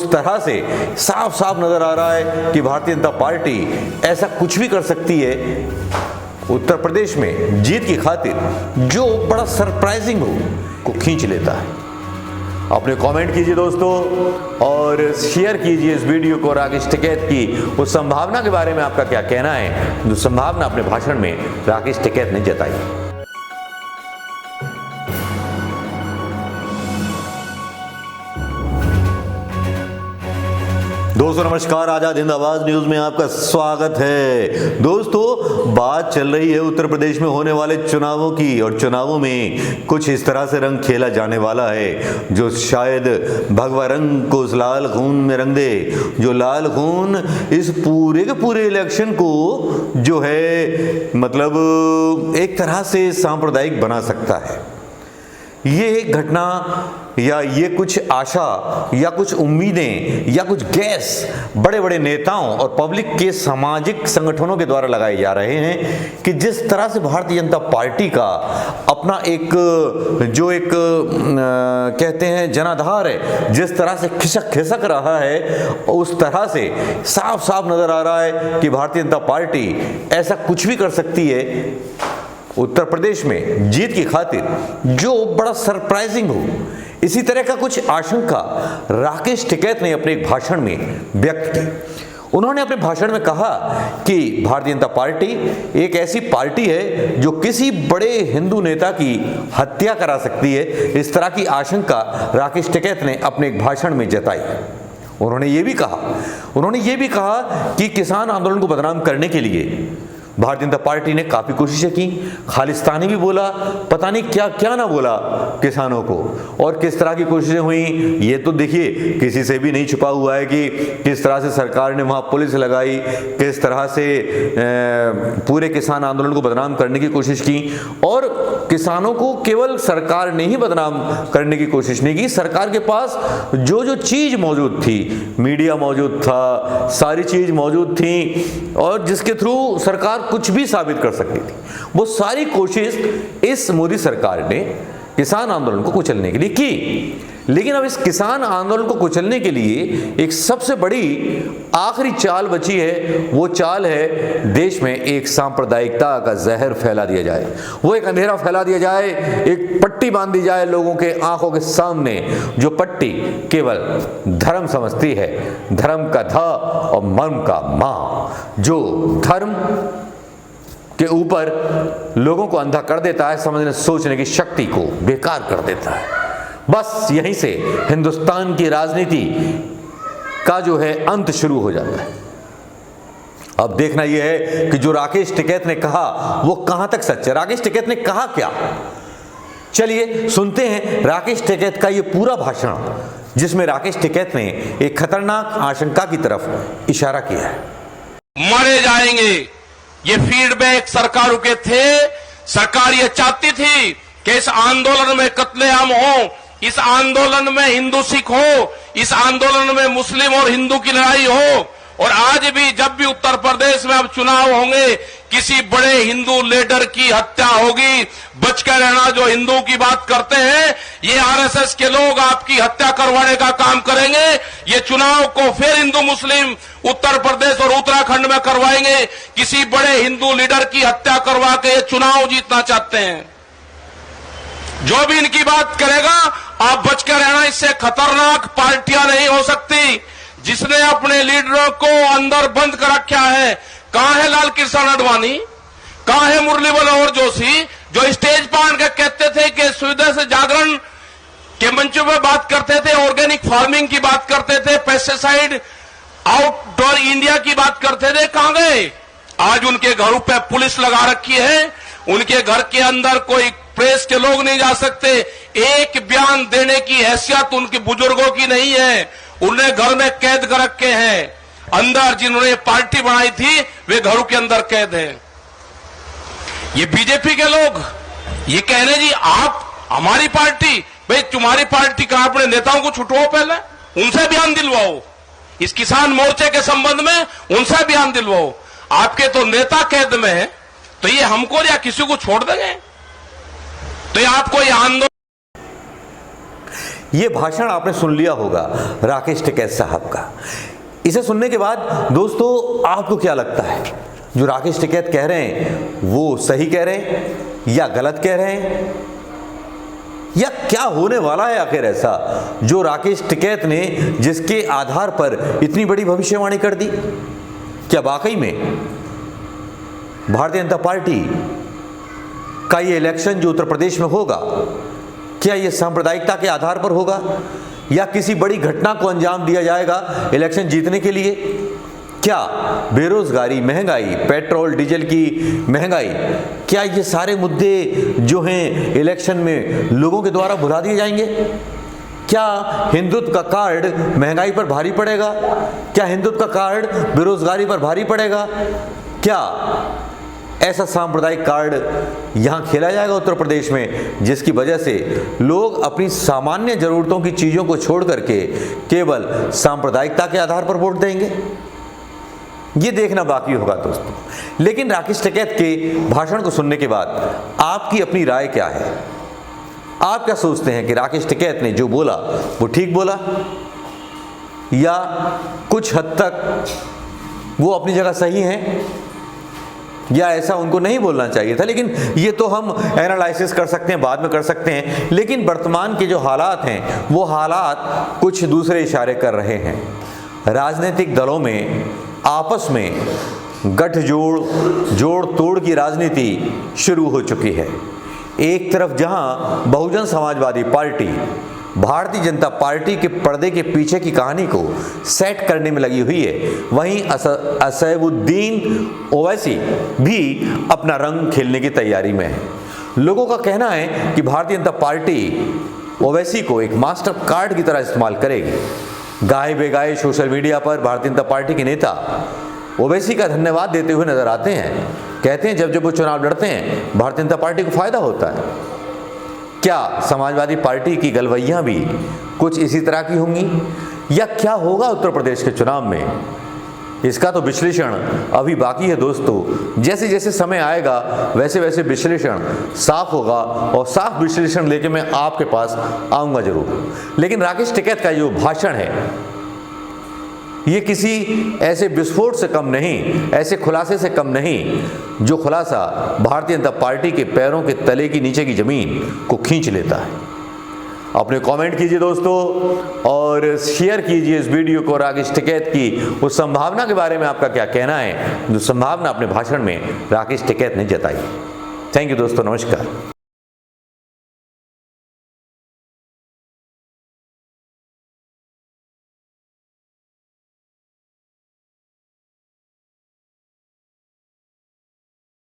इस तरह से साफ साफ नजर आ रहा है कि भारतीय जनता पार्टी ऐसा कुछ भी कर सकती है उत्तर प्रदेश में जीत की खातिर जो बड़ा सरप्राइजिंग हो को खींच लेता है। अपने कमेंट कीजिए दोस्तों और शेयर कीजिए इस वीडियो को। राकेश टिकैत की उस संभावना के बारे में आपका क्या कहना है जो संभावना अपने भाषण में राकेश टिकैत ने जताई। दोस्तों नमस्कार, आजाद हिंद आवाज न्यूज में आपका स्वागत है। दोस्तों बात चल रही है उत्तर प्रदेश में होने वाले चुनावों की और चुनावों में कुछ इस तरह से रंग खेला जाने वाला है जो शायद भगवा रंग को उस लाल खून में रंग दे, जो लाल खून इस पूरे के पूरे इलेक्शन को जो है मतलब एक तरह से सांप्रदायिक बना सकता है। ये एक घटना या ये कुछ आशा या कुछ उम्मीदें या कुछ गैस बड़े बड़े नेताओं और पब्लिक के सामाजिक संगठनों के द्वारा लगाए जा रहे हैं कि जिस तरह से भारतीय जनता पार्टी का अपना एक जो एक कहते हैं जनाधार है, जिस तरह से खिसक रहा है, उस तरह से साफ साफ नजर आ रहा है कि भारतीय जनता पार्टी ऐसा कुछ भी कर सकती है उत्तर प्रदेश में जीत की खातिर जो बड़ा सरप्राइजिंग हो। इसी तरह का कुछ आशंका राकेश टिकैत ने अपने एक भाषण में व्यक्त की। उन्होंने अपने भाषण में कहा कि भारतीय जनता पार्टी एक ऐसी पार्टी है जो किसी बड़े हिंदू नेता की हत्या करा सकती है। इस तरह की आशंका राकेश टिकैत ने अपने एक भाषण में जताई। उन्होंने ये भी कहा कि किसान आंदोलन को बदनाम करने के लिए भारतीय जनता पार्टी ने काफी कोशिशें की, खालिस्तानी भी बोला, पता नहीं क्या क्या ना बोला किसानों को, और किस तरह की कोशिशें हुई ये तो देखिए किसी से भी नहीं छुपा हुआ है कि किस तरह से सरकार ने वहां पुलिस लगाई, किस तरह से पूरे किसान आंदोलन को बदनाम करने की कोशिश की। और किसानों को केवल सरकार ने ही बदनाम करने की कोशिश नहीं की, सरकार के पास जो जो चीज मौजूद थी, मीडिया मौजूद था, सारी चीज मौजूद थी और जिसके थ्रू सरकार कुछ भी साबित कर सकती थी, वो सारी कोशिश इस मोदी सरकार ने किसान आंदोलन को कुचलने के लिए की। लेकिन अब इस किसान आंदोलन को कुचलने के लिए एक सबसे बड़ी आखिरी चाल बची है। वो चाल है देश में एक सांप्रदायिकता का जहर फैला दिया जाए, वो एक अंधेरा फैला दिया जाए, एक पट्टी बांध दी जाए लोगों के आंखों के सामने, जो पट्टी केवल धर्म समझती है, धर्म का ध और मर्म का मा, जो धर्म के ऊपर लोगों को अंधा कर देता है, समझने सोचने की शक्ति को बेकार कर देता है। बस यहीं से हिंदुस्तान की राजनीति का जो है अंत शुरू हो जाता है। अब देखना यह है कि जो राकेश टिकैत ने कहा वो कहां तक सच है। राकेश टिकैत ने कहा क्या, चलिए सुनते हैं राकेश टिकैत का ये पूरा भाषण, जिसमें राकेश टिकैत ने एक खतरनाक आशंका की तरफ इशारा किया है। मारे जाएंगे, ये फीडबैक सरकारों के थे। सरकार ये चाहती थी कि इस आंदोलन में कत्लेआम हो, इस आंदोलन में हिंदू सिख हो, इस आंदोलन में मुस्लिम और हिंदू की लड़ाई हो। और आज भी जब भी उत्तर प्रदेश में अब चुनाव होंगे, किसी बड़े हिंदू लीडर की हत्या होगी, बचकर रहना। जो हिंदू की बात करते हैं, ये आरएसएस के लोग आपकी हत्या करवाने का काम करेंगे। ये चुनाव को फिर हिंदू मुस्लिम उत्तर प्रदेश और उत्तराखंड में करवाएंगे। किसी बड़े हिंदू लीडर की हत्या करवा के ये चुनाव जीतना चाहते हैं। जो भी इनकी बात करेगा, आप बचकर रहना, इससे खतरनाक पार्टियां नहीं हो सकती। जिसने अपने लीडरों को अंदर बंद कर रखा है, कहां है लाल कृष्ण आडवाणी, कहां है मुरली मनोहर जोशी, जो स्टेज पर आकर कहते थे कि सुविधा से जागरण के मंचों पर बात करते थे, ऑर्गेनिक फार्मिंग की बात करते थे, पेस्टिसाइड आउटडोर इंडिया की बात करते थे, कहां गए? आज उनके घरों पे पुलिस लगा रखी है, उनके घर के अंदर कोई प्रेस के लोग नहीं जा सकते। एक बयान देने की हैसियत उनके बुजुर्गों की नहीं है, उन्हें घर में कैद कर रखे हैं। अंदर जिन्होंने पार्टी बनाई थी वे घरों के अंदर कैद हैं। ये बीजेपी के लोग ये कह रहे जी आप हमारी पार्टी, भाई तुम्हारी पार्टी का अपने नेताओं को छुटवाओ, पहले उनसे बयान दिलवाओ। इस किसान मोर्चे के संबंध में उनसे बयान दिलवाओ। आपके तो नेता कैद में है, तो ये हमको या किसी को छोड़ देंगे? तो ये आपको ये आंदोलन ये भाषण आपने सुन लिया होगा राकेश टिकैत साहब का। इसे सुनने के बाद दोस्तों आपको क्या लगता है, जो राकेश टिकैत कह रहे हैं वो सही कह रहे हैं या गलत कह रहे हैं, या क्या होने वाला है आखिर ऐसा जो राकेश टिकैत ने जिसके आधार पर इतनी बड़ी भविष्यवाणी कर दी? क्या वाकई में भारतीय जनता पार्टी का ये इलेक्शन जो उत्तर प्रदेश में होगा, क्या ये सांप्रदायिकता के आधार पर होगा या किसी बड़ी घटना को अंजाम दिया जाएगा इलेक्शन जीतने के लिए? क्या बेरोजगारी, महंगाई, पेट्रोल डीजल की महंगाई, क्या ये सारे मुद्दे जो हैं इलेक्शन में लोगों के द्वारा भुला दिए जाएंगे? क्या हिंदुत्व का कार्ड महंगाई पर भारी पड़ेगा? क्या हिंदुत्व का कार्ड बेरोजगारी पर भारी पड़ेगा? क्या ऐसा सांप्रदायिक कार्ड यहाँ खेला जाएगा उत्तर प्रदेश में जिसकी वजह से लोग अपनी सामान्य जरूरतों की चीज़ों को छोड़ करके केवल सांप्रदायिकता के आधार पर वोट देंगे? ये देखना बाकी होगा दोस्तों। लेकिन राकेश टिकैत के भाषण को सुनने के बाद आपकी अपनी राय क्या है? आप क्या सोचते हैं कि राकेश टिकैत ने जो बोला वो ठीक बोला या कुछ हद तक वो अपनी जगह सही हैं, या ऐसा उनको नहीं बोलना चाहिए था? लेकिन ये तो हम एनालिसिस कर सकते हैं, बाद में कर सकते हैं। लेकिन वर्तमान के जो हालात हैं वो हालात कुछ दूसरे इशारे कर रहे हैं। राजनीतिक दलों में आपस में गठजोड़, जोड़ तोड़ की राजनीति शुरू हो चुकी है। एक तरफ जहां बहुजन समाजवादी पार्टी भारतीय जनता पार्टी के पर्दे के पीछे की कहानी को सेट करने में लगी हुई है, वहीं असदुद्दीन ओवैसी भी अपना रंग खेलने की तैयारी में है। लोगों का कहना है कि भारतीय जनता पार्टी ओवैसी को एक मास्टर कार्ड की तरह इस्तेमाल करेगी। गाए बेगाए सोशल मीडिया पर भारतीय जनता पार्टी के नेता ओवैसी का धन्यवाद देते हुए नजर आते हैं। कहते हैं जब जब वो चुनाव लड़ते हैं भारतीय जनता पार्टी को फायदा होता है। क्या समाजवादी पार्टी की गलवैयां भी कुछ इसी तरह की होंगी, या क्या होगा उत्तर प्रदेश के चुनाव में? इसका तो विश्लेषण अभी बाकी है दोस्तों। जैसे जैसे समय आएगा वैसे वैसे विश्लेषण साफ होगा और साफ विश्लेषण लेके मैं आपके पास आऊँगा जरूर। लेकिन राकेश टिकैत का जो भाषण है ये किसी ऐसे विस्फोट से कम नहीं, ऐसे खुलासे से कम नहीं जो खुलासा भारतीय जनता पार्टी के पैरों के तले की नीचे की जमीन को खींच लेता है। अपने कमेंट कीजिए दोस्तों और शेयर कीजिए इस वीडियो को। राकेश टिकैत की उस संभावना के बारे में आपका क्या कहना है जो संभावना अपने भाषण में राकेश टिकैत ने जताई। थैंक यू दोस्तों, नमस्कार।